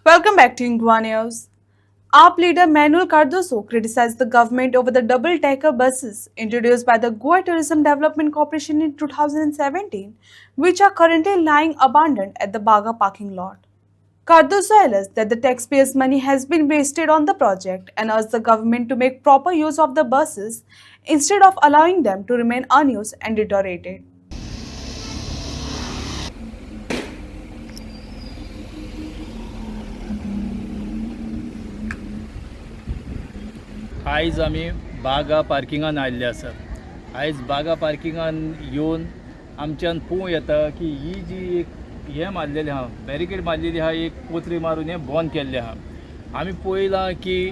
Welcome back to Ingwa News. AAP leader Manuel Cardoso criticized the government over the double-decker buses introduced by the Goa Tourism Development Corporation in 2017, which are currently lying abandoned at the Baga parking lot. Cardoso alleged that the taxpayers' money has been wasted on the project and urged the government to make proper use of the buses instead of allowing them to remain unused and deteriorated. आयज आमी बागा पार्किंगान आयिल्ले आसात। आयज बागा पार्किंगान येवन आमच्यान पळोवं येता की ही जी एक हे मारलेली आहा, बॅरिकेड मारलेली आहा, एक पोत्री मारून हे बंद केल्ले आहा। आमी पळयलां की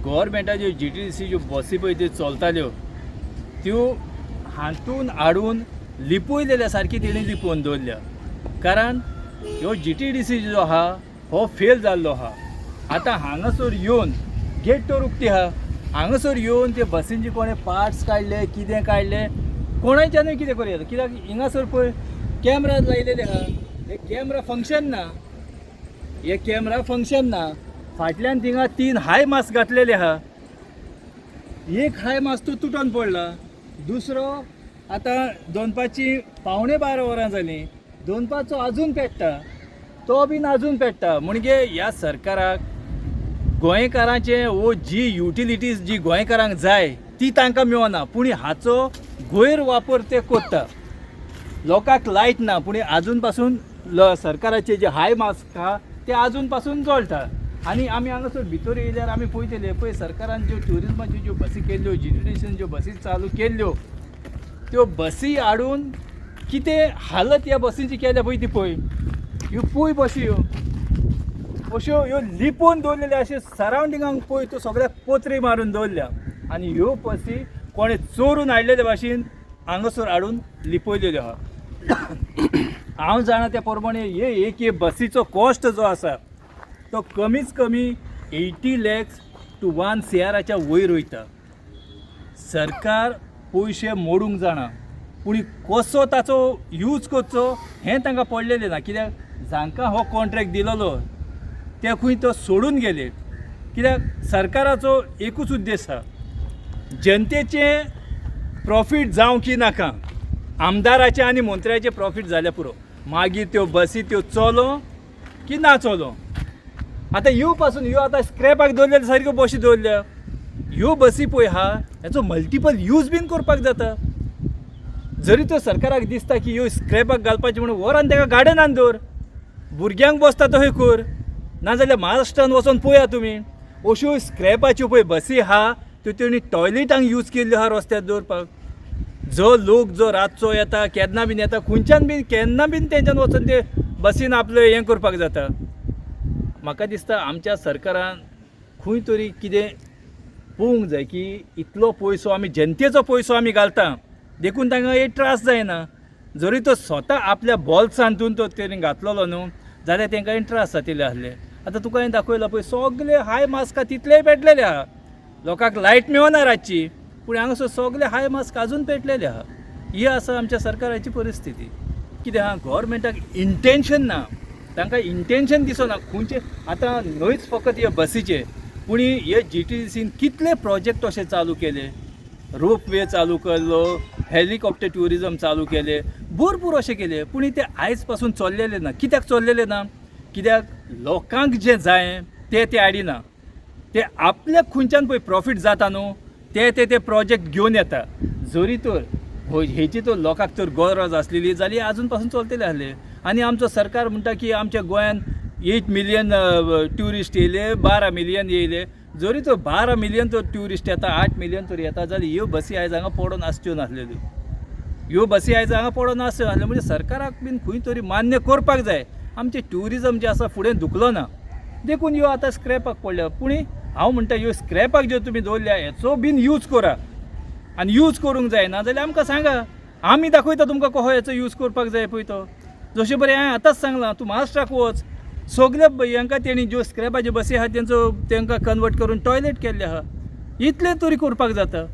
गव्हर्मेंटाच्यो GTDC ज्यो बसी पळय त्यो चलताल्यो त्यो हातून हाडून लिपयलेल्या सारकी तेणी लिपोवन दवरल्या। कारण ह्यो GTDC जो आहा हो फेल जाल्लो आहा। आतां हांगासर येवन गेट तर उक्ती आहा, हांगासर येवन ते बसींचे कोणे पार्ट्स काडले कितें काडले कोणाच्यानूय कितें करूं येता। कित्याक हिंगासर पळय कॅमेरा लायलेले आहा, हे कॅमेरा फंक्शन ना। फाटल्यान थिंगा 3 हाय मास्क घातलेले आहा, एक हाय मास्क तो तुटून पडला, दुसरो आतां दनपारची 11:15 जालीं, दनपारचो आजून पेट्टा, तो बीन आजून पेट्टा। म्हणजे ह्या सरकाराक गोंयकारांचे वो जी युटिलिटीज जी गोंयकारांक जाय ती तांकां मेळना, पूण हाचो गैरवापर ते करता। लोकांक लायट ना पूण आजून पासून सरकाराचे जे हाय मास्क आहा ते आजून पासून जळटा। आनी आमी हांगासर भितर येयल्यार आमी पळयतले पळय सरकारान ज्यो ट्युरिजमाच्यो ज्यो बसी केल्ल्यो, GTDCन ज्यो बसी चालू केल्ल्यो त्यो बसी हाडून कितें हालत ह्या बसींची केल्या पळय ती पळय। ह्यो पुय बसी अश्यो ह्यो लिपोवन दवरलेल्यो अशे सरावंडिंगाक पळय त्यो सगळ्याक पोत्री मारून दवरल्या। आनी ह्यो बसी कोणें चोरून हाडलेले भाशेन हांगासर हाडून लिपयलेल्यो आहा। हांव जाणा त्या प्रमाणे हे बसीचो कॉस्ट जो आसा तो कमीच कमी 80 lakhs to 1 crच्या वयर वयता। सरकार पयशे मोडूंक जाणा पूण कसो ताचो यूज करचो हें तांकां पडलेलें ना। कित्याक जांकां हो कॉन्ट्रॅक्ट दिलोलो ते खंय तो सोडून गेले। कित्याक सरकाराचो एकूच उद्देश आसा, जनतेचें प्रॉफीट जावं की नाका, आमदाराचें आनी मंत्र्याचें प्रॉफीट जाल्यार पुरो, मागीर त्यो बसी त्यो चलो की ना चलो। आतां ह्यो पासून ह्यो आतां स्क्रॅपाक दवरलेल्यो सारक्यो बसी दवरल्या। ह्यो बसी पळय आहा हेचो मल्टिपल यूज बीन करपाक जाता। जरी तो सरकाराक दिसता की ह्यो स्क्रॅपाक घालपाच्यो म्हणून व्हरान ताका गार्डनान दवर, भुरग्यांक बसता थंय कर, नाजाल्यार महाराष्ट्रान वचोन पळया तुमी अश्यो स्क्रॅपाच्यो पळय बसी आहा त्यो तेणी टॉयलेटांक यूज केल्ल्यो आहा रस्त्यार दवरपाक। जो लोक जो रातचो येता केन्ना बीन येता खंयच्यान बीन केन्ना बीन तेंच्यान वचून ते बसीन आपलें हें करपाक जाता। म्हाका दिसता आमच्या सरकारान खंय तरी कितें पळोवंक जाय की इतलो पयसो आमी जनतेचो पयसो आमी घालता देखून तांकां एक त्रास जायना। जरी तो स्वता आपल्या बॉल्सांतून तो तेणी घातलेलो न्हू जाल्यार तांकां त्रास जातले आसले। आतां तुका हांवें दाखयलां पळय सगळे हाय मास्कां तितलेय पेटलेले आहा। लोकांक लायट मेळना रातची पूण हांगासर सगळे हाय मास्क आजून पेटलेले आहा। ही आसा आमच्या सरकाराची परिस्थिती। कितें आहा गव्हर्मेंटाक इंटेन्शन ना, तांकां इंटेन्शन दिसना खंयचे। आतां न्हयच फकत हे बसीचे पूण हे GTDCन कितले प्रोजेक्ट अशे चालू केले, रोपवे चालू केल्लो, हेलिकॉप्टर ट्युरिजम चालू केले, भरपूर अशें केले पूण ते आयज पासून चल्लेले ना। कित्याक चल्लेले ना? कित्याक लोकांक जें जाय ते हाडिना। ते आपल्याक खंयच्यान पळय प्रॉफीट जाता न्हू ते प्रोजेक्ट घेवन येता। जरी तर हेची तर लोकांक तर गरज आसलेली जाल्यार आजून पासून चलतले आसले। आनी आमचो सरकार म्हणटा की आमच्या गोंयान 8 million ट्युरिस्ट येयले, 12 million येयले। जरी तर 12 million तर ट्युरिस्ट येता, 8 million तर येता जाल्यार ह्यो बसी आयज हांगा पडोन आसच्यो नासलेल्यो। ह्यो बसी आयज हांगा पडोन आसच्यो नासल्यो म्हणजे सरकाराक बीन खंय तरी मान्य करपाक जाय आमचें ट्युरिजम जें आसा फुडें धुकलो ना। देखून ह्यो आतां स्क्रॅपाक पडल्या। पूण हांव म्हणटा ह्यो स्क्रॅपाक ज्यो तुमी दवरल्या हेचो बीन यूज करा आनी यूज करूंक जाय ना जाल्यार आमकां सांगा, आमी दाखयता तुमकां कसो हेचो यूज करपाक जाय पळय तो। जशें बरें हांवें आतांच सांगलां तूं महाराष्ट्राक वच, सगळ्या हांकां तेणी ज्यो स्क्रॅपाच्यो बसी आहा तांकां कन्वर्ट करून टॉयलेट केल्ले आहा। इतलें तरी करपाक जाता।